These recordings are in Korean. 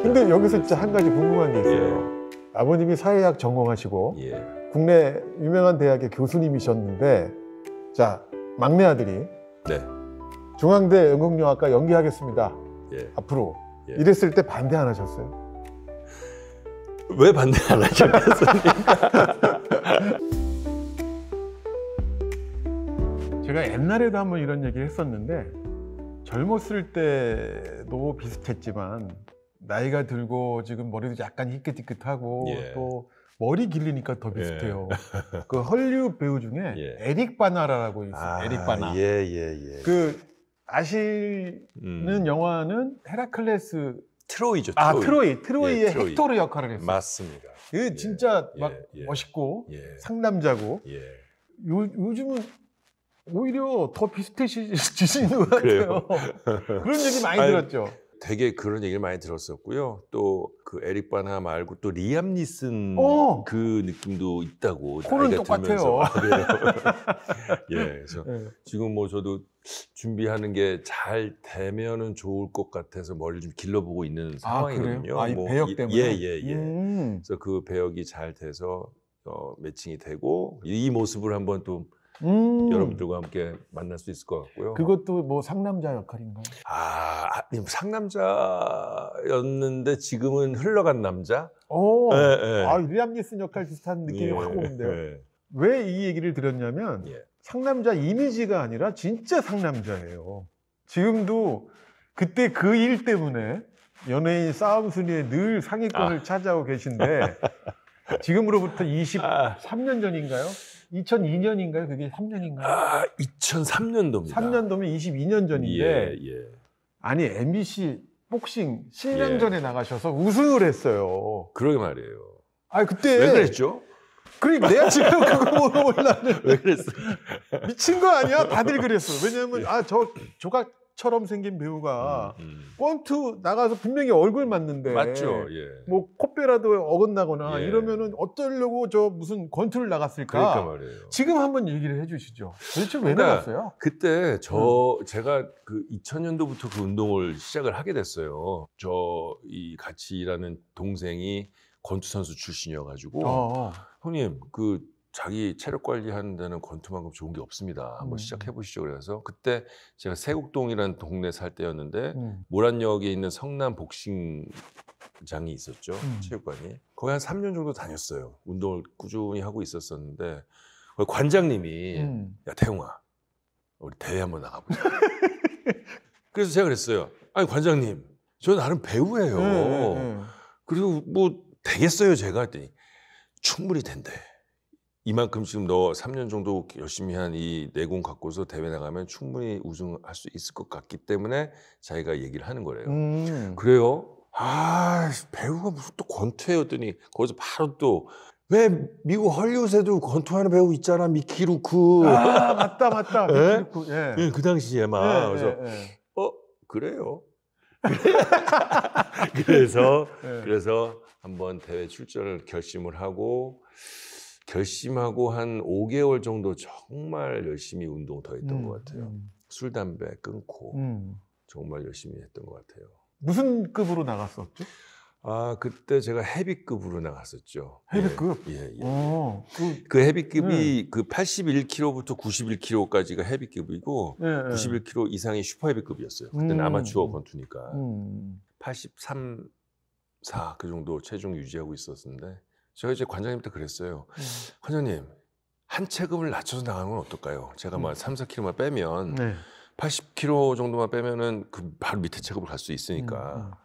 근데 여기서 진짜 한 가지 궁금한 게 있어요. 예. 아버님이 사회학 전공하시고 예. 국내 유명한 대학의 교수님이셨는데, 자, 막내 아들이 네. 중앙대 연극영화과 연기하겠습니다. 예. 앞으로. 예. 이랬을 때 반대 안 하셨어요? 왜 반대 안 하셨습니까? 제가 옛날에도 한번 이런 얘기를 했었는데, 젊었을 때도 비슷했지만 나이가 들고 지금 머리도 약간 희끗희끗하고 예. 또 머리 길리니까 더 비슷해요. 그 헐리우드 배우 중에 예. 에릭 바나라라고 있어요. 에릭 바나. 예. 그 아시는 영화는 헤라클레스. 트로이죠. 트로이의 예, 트로이. 헥토르 역할을 했어요. 맞습니다. 그 진짜 막 예. 멋있고 예. 상남자고. 예. 요즘은 오히려 더 비슷해지신 것 같아요. 그런 얘기 많이 들었죠. 되게 그런 얘기를 많이 들었었고요. 또 그 에릭 바나 말고 또 리암 니슨 그 느낌도 있다고. 코는 똑같아요. 그래요? 예, 그래서 네. 지금 뭐 저도 준비하는 게 잘 되면은 좋을 것 같아서 머리를 좀 길러보고 있는 상황이거든요. 그래요? 이 배역 때문에? 예. 그래서 그 배역이 잘 돼서 매칭이 되고 이 모습을 한번 또 여러분들과 함께 만날 수 있을 것 같고요. 그것도 뭐 상남자 역할인가요? 상남자였는데 지금은 흘러간 남자? 리암 니슨 역할 비슷한 느낌이 확 오는데요. 예. 왜 이 얘기를 드렸냐면 상남자 이미지가 아니라 진짜 상남자예요. 지금도 그때 그 일 때문에 연예인 싸움 순위에 늘 상위권을 차지하고 계신데 지금으로부터 23년 전인가요? 2002년인가요? 그게 3년인가요? 2003년도입니다. 3년도면 22년 전인데 예. 아니 MBC 복싱 10년 전에 나가셔서 우승을 했어요. 그러게 말이에요. 그때 왜 그랬죠? 그러니까 내가 지금 그거 물어보려고 왜 그랬어? 미친 거 아니야? 다들 그랬어. 왜냐면 저 조각처럼 생긴 배우가 권투 나가서 분명히 얼굴 맞는데 맞죠. 예. 뭐 콧배라도 어긋나거나 예. 이러면은 어쩌려고 저 무슨 권투를 나갔을까? 그러니까 말이에요. 지금 한번 얘기를 해주시죠. 도대체 왜 나갔어요? 그때 제가 그 2000년도부터 그 운동을 시작을 하게 됐어요. 이 같이 일하는 동생이 권투 선수 출신이어가지고 형님 그 자기 체력 관리하는 데는 권투만큼 좋은 게 없습니다. 한번 시작해 보시죠. 그래서 그때 제가 세곡동이라는 동네 살 때였는데 모란역에 있는 성남 복싱장이 있었죠. 체육관이. 거기 한 3년 정도 다녔어요. 운동을 꾸준히 하고 있었었는데 관장님이 야 태웅아 우리 대회 한번 나가보자. 그래서 제가 그랬어요. 아니 관장님 저 나름 배우예요. 그리고 뭐 되겠어요 제가 했더니 충분히 된대. 이만큼 지금 너 3년 정도 열심히 한 이 내공 갖고서 대회 나가면 충분히 우승할 수 있을 것 같기 때문에 자기가 얘기를 하는 거래요. 그래요? 배우가 무슨 또 권투해요 했더니 거기서 바로 또 왜 미국 헐리우드에도 권투하는 배우 있잖아 미키 루크. 맞다. 예? 미키 루크. 예. 그 당시에 막 그래서 그래요? 그래서 한번 대회 출전을 결심하고 한 5개월 정도 정말 열심히 운동 더 했던 것 같아요. 술, 담배 끊고 정말 열심히 했던 것 같아요. 무슨 급으로 나갔었죠? 그때 제가 헤비급으로 나갔었죠. 헤비급? 예. 그 헤비급이 그 81kg부터 91kg까지가 헤비급이고 91kg 이상이 슈퍼 헤비급이었어요. 그때는 아마추어 권투니까. 83, 4 그 정도 체중 유지하고 있었는데 제가 이제 관장님한테 그랬어요. 관장님 한 체급을 낮춰서 나가는 건 어떨까요? 제가 막 3, 4kg만 빼면 80kg 정도만 빼면은 그 바로 밑에 체급을 갈 수 있으니까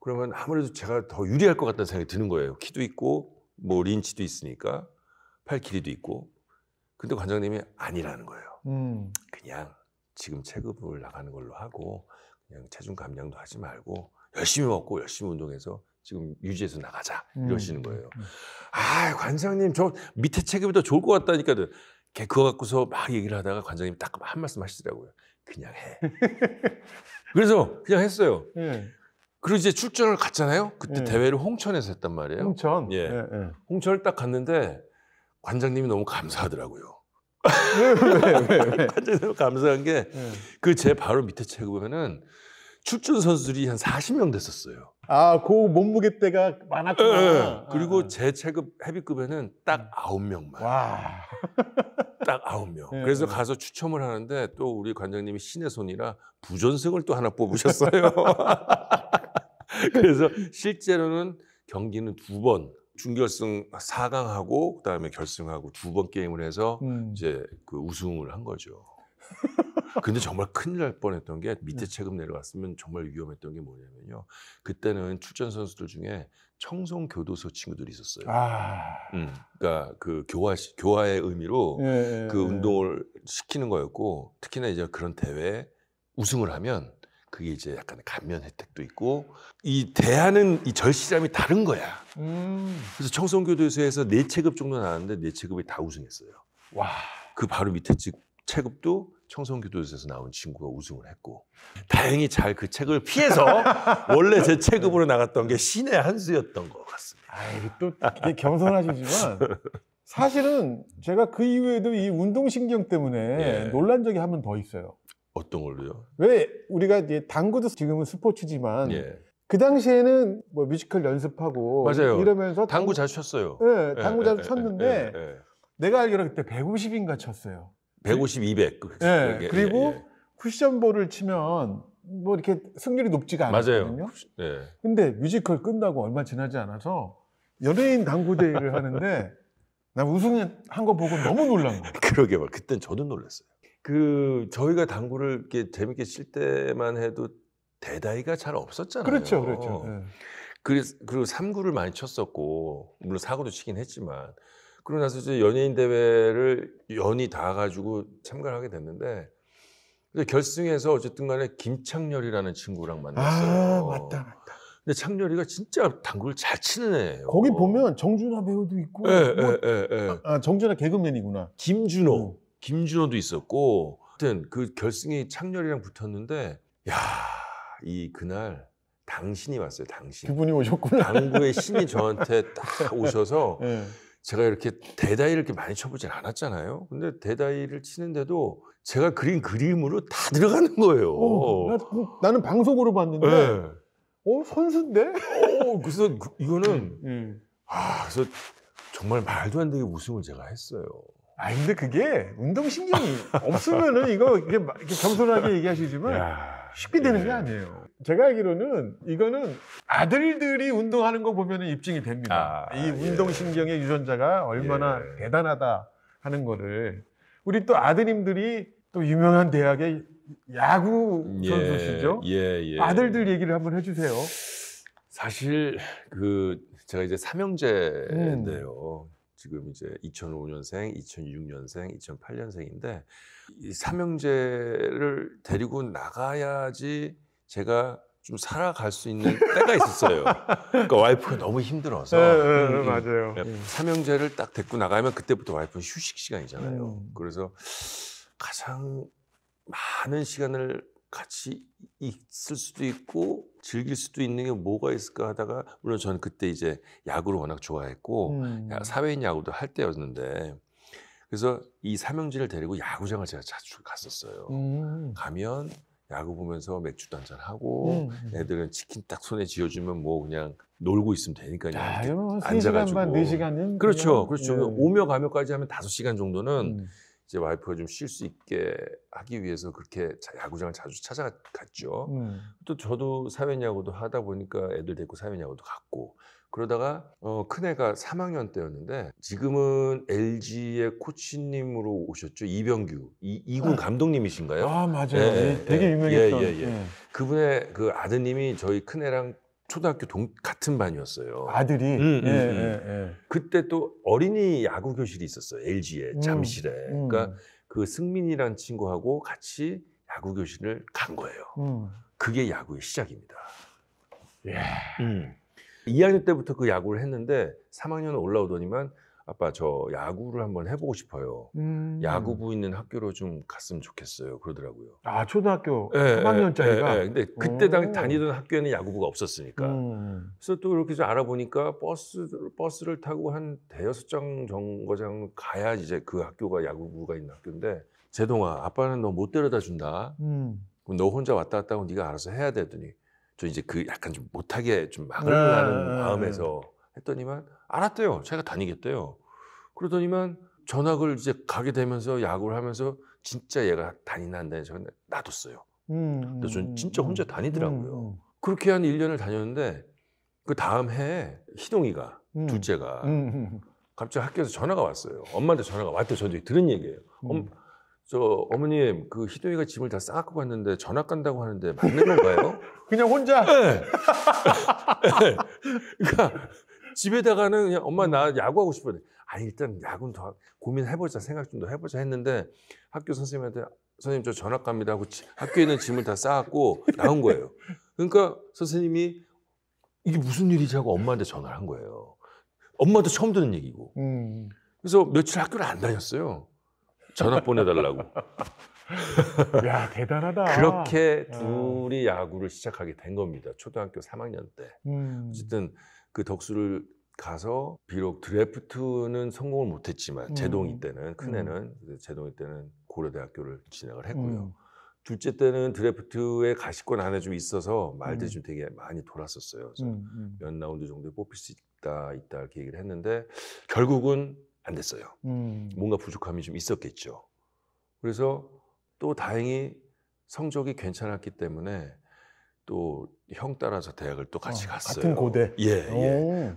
그러면 아무래도 제가 더 유리할 것 같다는 생각이 드는 거예요. 키도 있고 뭐 린치도 있으니까 팔 길이도 있고. 근데 관장님이 아니라는 거예요. 그냥 지금 체급을 나가는 걸로 하고 그냥 체중 감량도 하지 말고 열심히 먹고 열심히 운동해서 지금 유지해서 나가자 이러시는 거예요. 관장님 저 밑에 체급이 더 좋을 것 같다니까 그거 갖고서 막 얘기를 하다가 관장님이 딱 한 말씀 하시더라고요. 그냥 해. 그래서 그냥 했어요. 그리고 이제 출전을 갔잖아요. 그때 대회를 홍천에서 했단 말이에요. 홍천? 홍천을 딱 갔는데 관장님이 너무 감사하더라고요. 왜? 관장님 감사한 게 그 제 바로 밑에 체급이면은 출전 선수들이 한 40명 됐었어요. 아, 그 몸무게대가 많았구나. 그리고 제 체급 헤비급에는 딱 9명만. 와. 딱 9명. 그래서 가서 추첨을 하는데 또 우리 관장님이 신의 손이라 부전승을 또 하나 뽑으셨어요. 그래서 실제로는 경기는 2번, 준결승 4강하고 그다음에 결승하고 2번 게임을 해서 이제 그 우승을 한 거죠. 근데 정말 큰일 날 뻔했던 게 밑에 체급 내려갔으면 정말 위험했던 게 뭐냐면요. 그때는 출전 선수들 중에 청송 교도소 친구들이 있었어요. 그러니까 그 교화의 의미로 그 운동을 시키는 거였고, 특히나 이제 그런 대회에 우승을 하면 그게 이제 약간 감면 혜택도 있고, 이 대하는 이 절실함이 다른 거야. 그래서 청송교도소에서 4체급 정도 나왔는데 4체급이 다 우승했어요. 와. 그 바로 밑에 체급도 청송교도소에서 나온 친구가 우승을 했고, 다행히 잘 그 체급을 피해서 원래 제 체급으로 나갔던 게 신의 한 수였던 것 같습니다. 아이, 또 되게 겸손하시지만 사실은 제가 그 이후에도 이 운동신경 때문에 놀란 적이 한 번 더 있어요. 어떤 걸로요? 왜 우리가 이제 당구도 지금은 스포츠지만 그 당시에는 뭐 뮤지컬 연습하고 맞아요. 이러면서 당구 잘 쳤어요. 네, 당구 잘 쳤는데 내가 알기로 그때 150인가 쳤어요. 150, 200. 네, 그리고 쿠션볼을 치면 뭐 이렇게 승률이 높지가 않았거든요. 맞아요. 네. 근데 뮤지컬 끝나고 얼마 지나지 않아서 연예인 당구 대회를 하는데 나 우승한 거 보고 너무 놀란 거예요. 그러게 말. 그땐 저도 놀랐어요. 그 저희가 당구를 이렇게 재밌게 칠 때만 해도 대다이가 잘 없었잖아요. 그렇죠, 그렇죠. 네. 그리고 3구를 많이 쳤었고, 물론 4구도 치긴 했지만, 그러고 나서 이제 연예인 대회를 연이 다 가지고 참가를 하게 됐는데, 결승에서 어쨌든 간에 김창렬이라는 친구랑 만났어요. 아, 맞다. 근데 창렬이가 진짜 당구를 잘 치는 애예요. 거기 보면 정준하 배우도 있고, 정준하 개그맨이구나. 김준호도 있었고, 하여튼 그 결승이 창렬이랑 붙었는데, 야, 그날 당신이 왔어요. 당신. 그분이 오셨구나. 당구의 신이 저한테 딱 오셔서 제가 이렇게 대다이를 이렇게 많이 쳐보진 않았잖아요. 근데 대다이를 치는데도 제가 그린 그림으로 다 들어가는 거예요. 나는 방송으로 봤는데 선수인데? 그래서 이거는 그래서 정말 말도 안 되게 우승을 제가 했어요. 근데 그게 운동신경이 없으면은 이렇게 겸손하게 얘기하시지만 쉽게 되는 게 아니에요. 제가 알기로는 이거는 아들들이 운동하는 거 보면은 입증이 됩니다. 이 운동신경의 유전자가 얼마나 대단하다 하는 거를. 우리 또 아드님들이 또 유명한 대학의 야구 선수시죠? 아들들 얘기를 한번 해주세요. 사실 제가 이제 삼형제인데요. 지금 이제 2005년생, 2006년생, 2008년생인데 이 삼형제를 데리고 나가야지 제가 좀 살아갈 수 있는 때가 있었어요. 그러니까 와이프가 너무 힘들어서. 맞아요. 삼형제를 딱 데리고 나가면 그때부터 와이프는 휴식 시간이잖아요. 그래서 가장 많은 시간을 같이 있을 수도 있고 즐길 수도 있는 게 뭐가 있을까 하다가, 물론 저는 그때 이제 야구를 워낙 좋아했고 사회인 야구도 할 때였는데, 그래서 이 삼형제를 데리고 야구장을 제가 자주 갔었어요. 가면 야구 보면서 맥주도 한잔 하고 애들은 치킨 딱 손에 쥐어주면 뭐 그냥 놀고 있으면 되니까요. 앉아가지고 3시간 반, 4시간은 그렇죠. 오며 가며까지 하면 5시간 정도는 이제 와이프가 좀 쉴 수 있게 하기 위해서 그렇게 야구장을 자주 찾아갔죠. 또 저도 사회인 야구도 하다 보니까 애들 데리고 사회인 야구도 갔고, 그러다가 큰애가 3학년 때였는데 지금은 LG의 코치님으로 오셨죠. 이병규, 이군 감독님이신가요? 맞아요. 되게 유명했던. 그분의 그 아드님이 저희 큰애랑 초등학교 같은 반이었어요. 아들이? 그때 또 어린이 야구 교실이 있었어요. LG에, 잠실에. 그러니까 그 승민이라는 친구하고 같이 야구 교실을 간 거예요. 그게 야구의 시작입니다. 2학년 때부터 그 야구를 했는데 3학년 올라오더니만 아빠 저 야구를 한번 해보고 싶어요. 야구부 있는 학교로 좀 갔으면 좋겠어요. 그러더라고요. 초등학교 3학년짜리가? 근데 그때 다니던 학교에는 야구부가 없었으니까. 그래서 또 이렇게 좀 알아보니까 버스를 타고 한 5장 정거장 가야 이제 그 학교가 야구부가 있는 학교인데, 제동아, 아빠는 너 못 데려다 준다. 그럼 너 혼자 왔다 갔다 하고 네가 알아서 해야 되더니 저 이제 그 약간 좀 못하게 좀 막으려는 마음에서 했더니만 알았대요. 자기가 다니겠대요. 그러더니만 전학을 이제 가게 되면서 야구를 하면서 진짜 얘가 다니나 안 다니나 저는 놔뒀어요. 근데 저는 진짜 혼자 다니더라고요. 그렇게 한 1년을 다녔는데 그 다음 해에 희동이가 둘째가 갑자기 학교에서 전화가 왔어요. 엄마한테 전화가 왔대. 저도 들은 얘기예요. 저 어머님 그 희동이가 짐을 다 싸갖고 갔는데 전학 간다고 하는데 맞는 건가요? 그냥 혼자? 네. 네. 그러니까 집에다가는 그냥 엄마 나 야구하고 싶어요. 아니 일단 야구는 더 고민해보자 생각 좀 더 해보자 했는데 학교 선생님한테 선생님 저 전학 갑니다 하고 학교에 있는 짐을 다 싸갖고 나온 거예요. 그러니까 선생님이 이게 무슨 일이지 하고 엄마한테 전화를 한 거예요. 엄마도 처음 듣는 얘기고. 그래서 며칠 학교를 안 다녔어요. 전화 보내달라고. 야 대단하다. 그렇게 둘이 야구를 시작하게 된 겁니다. 초등학교 3학년 때. 어쨌든 그 덕수를 가서 비록 드래프트는 성공을 못했지만 제동이 때는 큰애는 제동이 때는 고려대학교를 진학을 했고요. 둘째 때는 드래프트에 가시권 안에 좀 있어서 말들이 좀 되게 많이 돌았었어요. 그래서 몇 라운드 정도에 뽑힐 수 있다 이렇게 얘기를 했는데 결국은 안 됐어요. 뭔가 부족함이 좀 있었겠죠. 그래서 또 다행히 성적이 괜찮았기 때문에 또 형 따라서 대학을 또 같이 갔어요. 같은 고대. 예.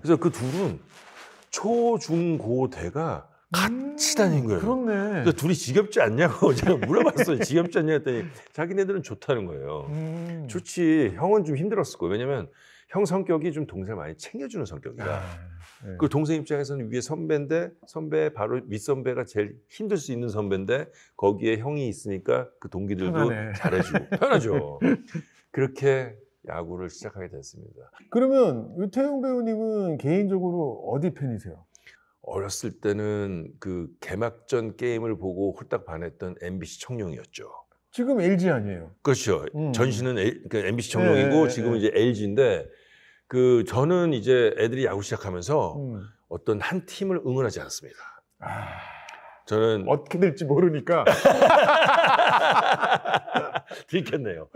그래서 그 둘은 초, 중, 고, 대가 같이 다닌 거예요. 그렇네. 그래서 둘이 지겹지 않냐고 제가 물어봤어요. 지겹지 않냐 했더니 자기네들은 좋다는 거예요. 좋지. 형은 좀 힘들었을 거예요. 왜냐면 형 성격이 좀 동생을 많이 챙겨주는 성격이라. 네. 그 동생 입장에서는 위에 선배인데 선배 바로 윗선배가 제일 힘들 수 있는 선배인데 거기에 형이 있으니까 그 동기들도 편하네. 잘해주고 편하죠. 그렇게 야구를 시작하게 됐습니다. 그러면 유태용 배우님은 개인적으로 어디 팬이세요? 어렸을 때는 그 개막전 게임을 보고 홀딱 반했던 MBC 청룡이었죠. 지금 LG 아니에요? 그렇죠. 전신은 그러니까 MBC 청룡이고 지금은 이제 LG인데 그 저는 이제 애들이 야구 시작하면서 어떤 한 팀을 응원하지 않았습니다. 저는 어떻게 될지 모르니까 들켰네요.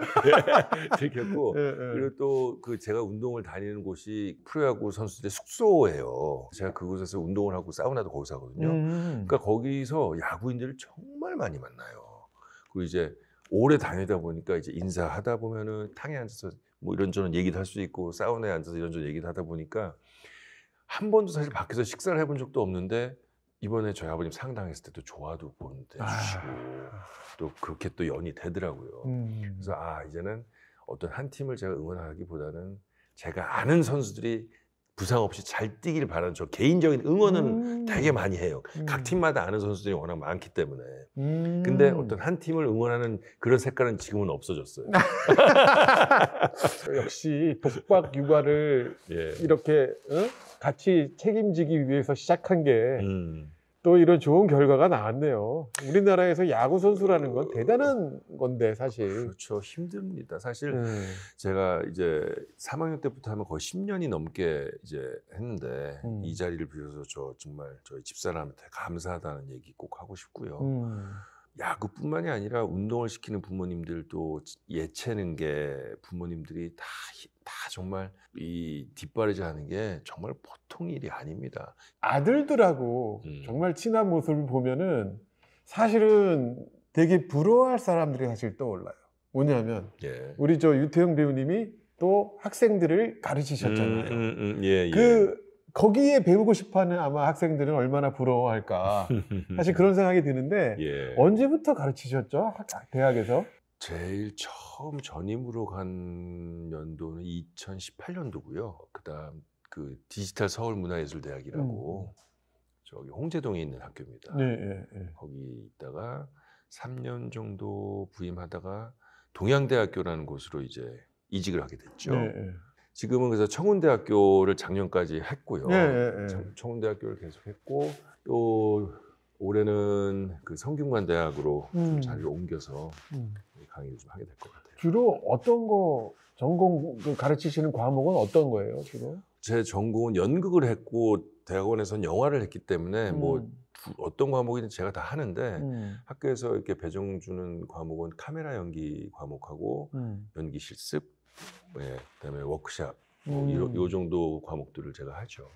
들켰고 그리고 또 그 제가 운동을 다니는 곳이 프로야구 선수들의 숙소예요. 제가 그곳에서 운동을 하고 사우나도 거기서 하거든요. 그러니까 거기서 야구인들을 정말 많이 만나요. 그리고 이제 오래 다니다 보니까 이제 인사하다 보면은 탕에 앉아서 뭐 이런저런 얘기도 할 수 있고 사우나에 앉아서 이런저런 얘기도 하다 보니까 한 번도 사실 밖에서 식사를 해본 적도 없는데 이번에 저희 아버님 상당했을 때도 좋아도 보는데 주시고 또 그렇게 또 연이 되더라고요. 그래서 이제는 어떤 한 팀을 제가 응원하기보다는 제가 아는 선수들이 부상 없이 잘 뛰길 바라는 저 개인적인 응원은 되게 많이 해요. 각 팀마다 아는 선수들이 워낙 많기 때문에. 근데 어떤 한 팀을 응원하는 그런 색깔은 지금은 없어졌어요. 역시 독박 육아를 이렇게 같이 책임지기 위해서 시작한 게 또 이런 좋은 결과가 나왔네요. 우리나라에서 야구 선수라는 건 대단한 건데 사실. 그렇죠. 힘듭니다. 사실 제가 이제 3학년 때부터 하면 거의 10년이 넘게 이제 했는데 이 자리를 빌어서 저 정말 저희 집사람한테 감사하다는 얘기 꼭 하고 싶고요. 야구뿐만이 아니라 운동을 시키는 부모님들도 예체능 게 부모님들이 다 정말 이 뒷바라지 하는 게 정말 보통 일이 아닙니다. 아들들하고 정말 친한 모습을 보면은 사실은 되게 부러워할 사람들이 사실 떠올라요. 뭐냐면 우리 저 유태용 배우님이 또 학생들을 가르치셨잖아요. 거기에 배우고 싶어하는 아마 학생들은 얼마나 부러워할까. 사실 그런 생각이 드는데 언제부터 가르치셨죠? 대학에서? 제일 처음 전임으로 간 연도는 2018년도고요. 그다음 그 디지털 서울문화예술대학이라고 저기 홍제동에 있는 학교입니다. 거기 있다가 3년 정도 부임하다가 동양대학교라는 곳으로 이제 이직을 하게 됐죠. 지금은 그래서 청운대학교를 작년까지 했고요. 청운대학교를 계속했고 또 올해는 그 성균관대학으로 좀 자리를 옮겨서 강의를 좀 하게 될 것 같아요. 주로 어떤 거 전공 가르치시는 과목은 어떤 거예요, 주로? 제 전공은 연극을 했고 대학원에서는 영화를 했기 때문에 뭐 어떤 과목이든 제가 다 하는데 학교에서 이렇게 배정 주는 과목은 카메라 연기 과목하고 연기 실습, 예, 그다음에 워크샵 요 정도 과목들을 제가 하죠.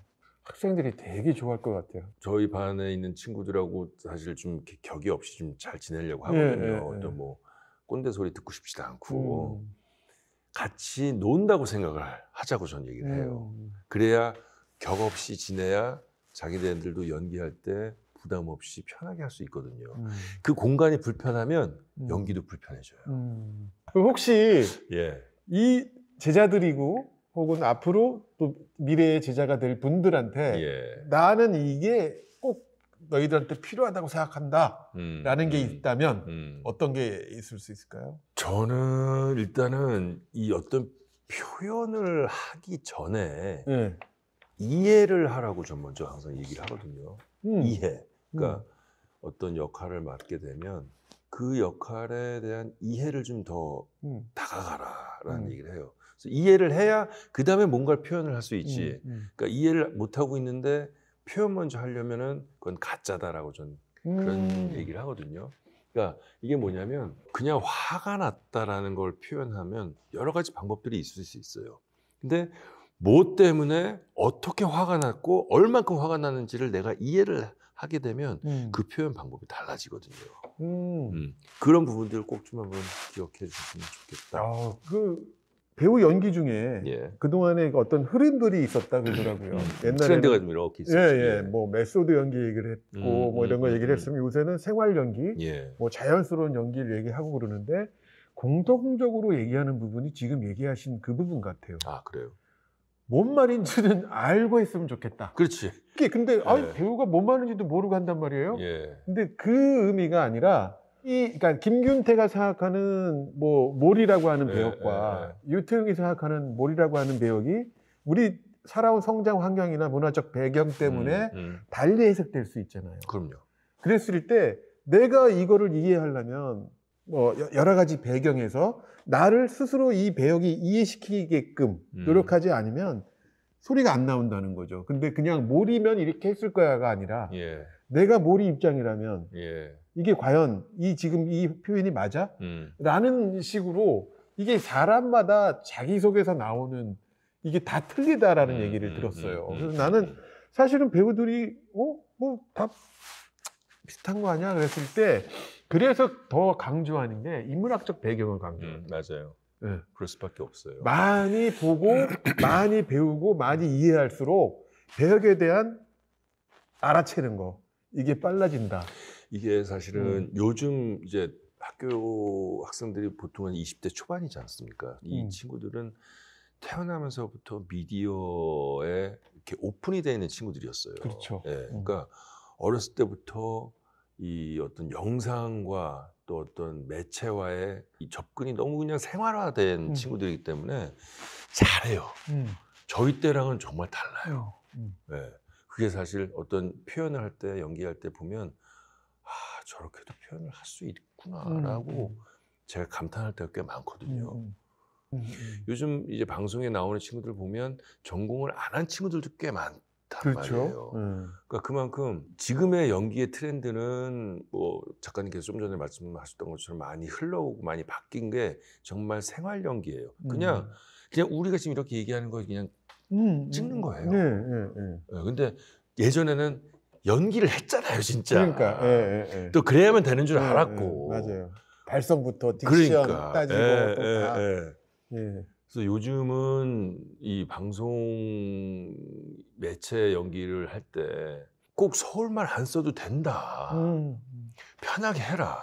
학생들이 되게 좋아할 것 같아요. 저희 반에 있는 친구들하고 사실 좀 이렇게 격이 없이 좀 잘 지내려고 하거든요. 예. 어떤 뭐 꼰대 소리 듣고 싶지도 않고 같이 논다고 생각을 하자고 전 얘기를 해요. 그래야 격 없이 지내야 자기네들도 연기할 때 부담 없이 편하게 할 수 있거든요. 그 공간이 불편하면 연기도 불편해져요. 그럼 혹시 예. 이 제자들이고 혹은 앞으로 또 미래의 제자가 될 분들한테 예. 나는 이게 꼭 너희들한테 필요하다고 생각한다 라는 게 있다면 어떤 게 있을 수 있을까요? 저는 일단은 이 어떤 표현을 하기 전에 네. 이해를 하라고 전 먼저 항상 얘기를 하거든요. 이해. 그러니까 어떤 역할을 맡게 되면 그 역할에 대한 이해를 좀 더 다가가라라는 얘기를 해요. 그래서 이해를 해야 그 다음에 뭔가를 표현을 할 수 있지. 그러니까 이해를 못 하고 있는데 표현 먼저 하려면은 그건 가짜다라고 전 그런 얘기를 하거든요. 그러니까 이게 뭐냐면 그냥 화가 났다라는 걸 표현하면 여러 가지 방법들이 있을 수 있어요. 근데 뭐 때문에 어떻게 화가 났고 얼만큼 화가 났는지를 내가 이해를 하게 되면 그 표현 방법이 달라지거든요. 그런 부분들을 꼭 좀 한번 기억해 주셨으면 좋겠다. 그 배우 연기 중에 예. 그동안에 어떤 흐름들이 있었다 그러더라고요. 옛날에는 트렌드가 좀 이렇게 있었죠. 예. 뭐 메소드 연기 얘기를 했고 뭐 이런 거 얘기를 했으면 요새는 생활 연기, 예. 뭐 자연스러운 연기를 얘기하고 그러는데 공통적으로 얘기하는 부분이 지금 얘기하신 그 부분 같아요. 아, 그래요? 뭔 말인지는 알고 했으면 좋겠다. 그렇지. 이게 근데 예. 배우가 뭔 말인지도 모르고 한단 말이에요. 예. 근데 그 의미가 아니라 그러니까 김균태가 생각하는 뭐 몰이라고 하는 배역과 유태웅이 생각하는 몰이라고 하는 배역이 우리 살아온 성장 환경이나 문화적 배경 때문에 달리 해석될 수 있잖아요. 그럼요. 그랬을 때 내가 이거를 이해하려면 뭐 여러 가지 배경에서 나를 스스로 이 배역이 이해시키게끔 노력하지 않으면 소리가 안 나온다는 거죠. 근데 그냥 몰이면 이렇게 했을 거야가 아니라 예. 내가 몰이 입장이라면 예. 이게 과연 지금 이 표현이 맞아? 라는 식으로 이게 사람마다 자기 속에서 나오는 이게 다 틀리다라는 얘기를 들었어요. 그래서 나는 사실은 배우들이 뭐 다 비슷한 거 아니야? 그랬을 때 그래서 더 강조하는 게 인문학적 배경을 강조해요. 맞아요. 네. 그럴 수밖에 없어요. 많이 보고 많이 배우고 많이 이해할수록 배역에 대한 알아채는 거 이게 빨라진다. 이게 사실은 요즘 이제 학교 학생들이 보통은 20대 초반이지 않습니까? 이 친구들은 태어나면서부터 미디어에 이렇게 오픈이 되어 있는 친구들이었어요. 그렇죠. 예, 그러니까 어렸을 때부터 이 어떤 영상과 또 어떤 매체와의 이 접근이 너무 그냥 생활화된 친구들이기 때문에 잘해요. 저희 때랑은 정말 달라요. 예, 그게 사실 어떤 표현을 할 때, 연기할 때 보면 저렇게도 표현을 할 수 있구나라고 제가 감탄할 때가 꽤 많거든요. 요즘 이제 방송에 나오는 친구들 보면 전공을 안 한 친구들도 꽤 많단 그렇죠. 말이에요. 그러니까 그만큼 지금의 연기의 트렌드는 뭐 작가님께서 좀 전에 말씀하셨던 것처럼 많이 흘러오고 많이 바뀐 게 정말 생활 연기예요. 그냥 우리가 지금 이렇게 얘기하는 거 그냥 찍는 거예요. 근데 예전에는 연기를 했잖아요, 진짜. 그러니까 또 그래야만 되는 줄 알았고. 맞아요. 발성부터 딕션 그러니까. 따지고 또 다. 그래서 요즘은 이 방송 매체 연기를 할 때 꼭 서울말 안 써도 된다. 편하게 해라.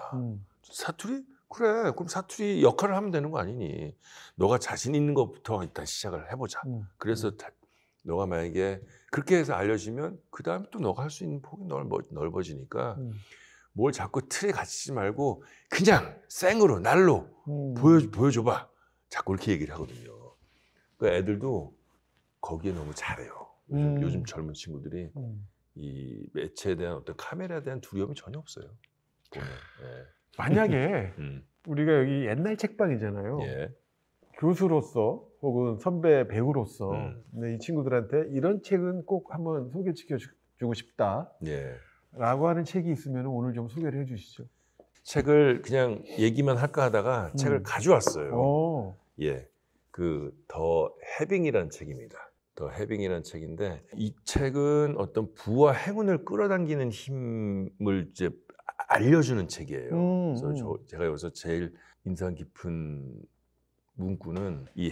사투리? 그래. 그럼 사투리 역할을 하면 되는 거 아니니? 너가 자신 있는 것부터 일단 시작을 해보자. 그래서 너가 만약에 그렇게 해서 알려지면 그 다음에 또 너가 할 수 있는 폭이 넓어지니까 뭘 자꾸 틀에 갇히지 말고 그냥 생으로 날로 보여줘봐. 자꾸 이렇게 얘기를 하거든요. 그 애들도 거기에 너무 잘해요. 요즘 젊은 친구들이 이 매체에 대한 어떤 카메라에 대한 두려움이 전혀 없어요. 만약에 우리가 여기 옛날 책방이잖아요. 예. 교수로서 혹은 선배 배우로서 이 친구들한테 이런 책은 꼭 한번 소개시켜주고 싶다. 예. 라고 하는 책이 있으면 오늘 좀 소개를 해주시죠. 책을 그냥 얘기만 할까 하다가 책을 가져왔어요. 오. 예, 그 더 해빙이라는 책입니다. 더 해빙이라는 책인데 이 책은 어떤 부와 행운을 끌어당기는 힘을 이제 알려주는 책이에요. 그래서 제가 여기서 제일 인상 깊은 문구는 이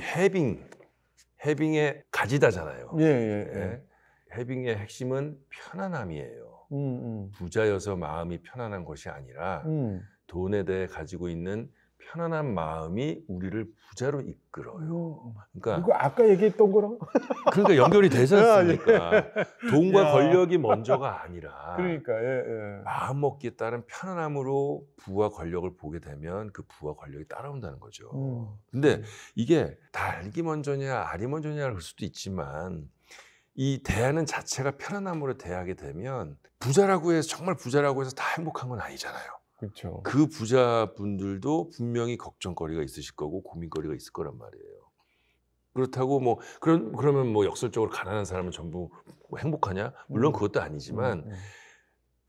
해빙의 가지다잖아요. 예. 해빙의 핵심은 편안함이에요. 부자여서 마음이 편안한 것이 아니라 돈에 대해 가지고 있는 편안한 마음이 우리를 부자로 이끌어요. 그러니까 이거 아까 얘기했던 거랑 그러니까 연결이 되지 않습니까? 돈과 권력이 먼저가 아니라 그러니까 마음 먹기에 따른 편안함으로 부와 권력을 보게 되면 그 부와 권력이 따라온다는 거죠. 근데 이게 닭이 먼저냐 알이 먼저냐 그럴 수도 있지만 이 대하는 자체가 편안함으로 대하게 되면 부자라고 해서 정말 부자라고 해서 다 행복한 건 아니잖아요. 그렇죠. 그 부자분들도 분명히 걱정거리가 있으실 거고 고민거리가 있을 거란 말이에요. 그렇다고 뭐 그러면 뭐 역설적으로 가난한 사람은 전부 행복하냐? 물론 그것도 아니지만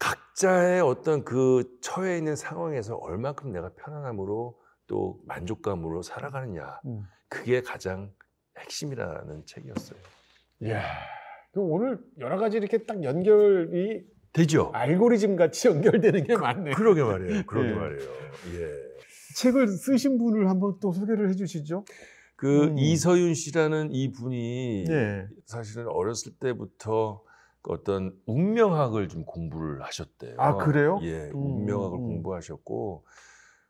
각자의 어떤 그 처해 있는 상황에서 얼마큼 내가 편안함으로 또 만족감으로 살아가느냐. 그게 가장 핵심이라는 책이었어요. 이야, 그럼 오늘 여러 가지 이렇게 딱 연결이 되죠. 알고리즘 같이 연결되는 게 많네요. 그러게 말이에요. 그러게 말이에요. 예. 책을 쓰신 분을 한번 또 소개를 해주시죠. 그 이서윤 씨라는 이 분이 사실은 어렸을 때부터 어떤 운명학을 좀 공부를 하셨대요. 아, 그래요? 예, 운명학을 공부하셨고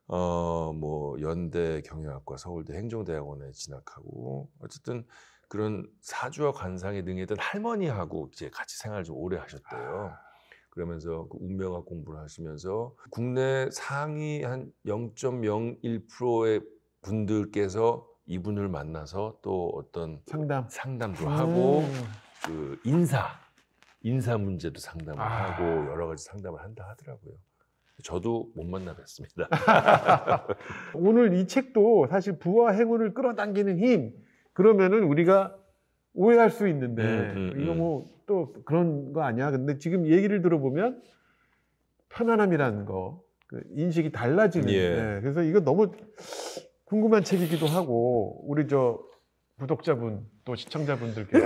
뭐 연대 경영학과, 서울대 행정대학원에 진학하고 어쨌든 그런 사주와 관상에 능했던 할머니하고 이제 같이 생활을 좀 오래 하셨대요. 그러면서 그 운명학 공부를 하시면서 국내 상위 한 0.01%의 분들께서 이분을 만나서 또 어떤 상담도 하고 그 인사 문제도 상담을 하고 여러 가지 상담을 한다 하더라고요. 저도 못 만나 뵀습니다. 오늘 이 책도 사실 부와 행운을 끌어당기는 힘, 그러면은 우리가 오해할 수 있는데 이거 뭐 또 그런 거 아니야? 근데 지금 얘기를 들어보면 편안함이라는 거, 그 인식이 달라지는. 그래서 이거 너무 궁금한 책이기도 하고 우리 저 구독자분 또 시청자분들께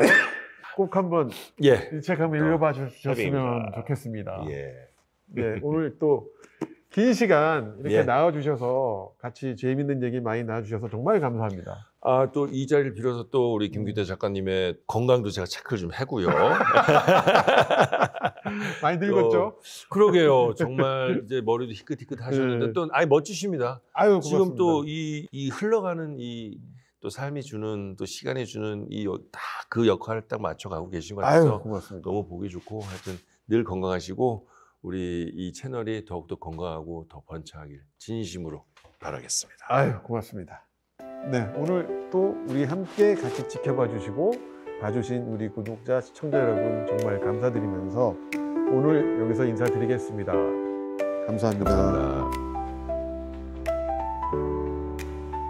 꼭 한번 이 책 한번 읽어봐 주셨으면 좋겠습니다. 네, 오늘 또 긴 시간 이렇게 나와주셔서 같이 재미있는 얘기 많이 나와주셔서 정말 감사합니다. 아, 또 이 자리를 빌어서 또 우리 김규태 작가님의 건강도 제가 체크를 좀 하고요. 많이 늙었죠? 그러게요. 정말 이제 머리도 희끗희끗 하셨는데 또 멋지십니다. 아유, 지금 또 이 흘러가는 이 또 삶이 주는 또 시간이 주는 이 딱 그 역할을 딱 맞춰가고 계신 것 같아서 고맙습니다. 너무 보기 좋고 하여튼 늘 건강하시고 우리 이 채널이 더욱더 건강하고 더 번창하길 진심으로 바라겠습니다. 아유, 고맙습니다. 네, 오늘 또 우리 함께 같이 지켜봐 주시고 봐주신 우리 구독자, 시청자 여러분 정말 감사드리면서 오늘 여기서 인사드리겠습니다. 감사합니다. 감사합니다.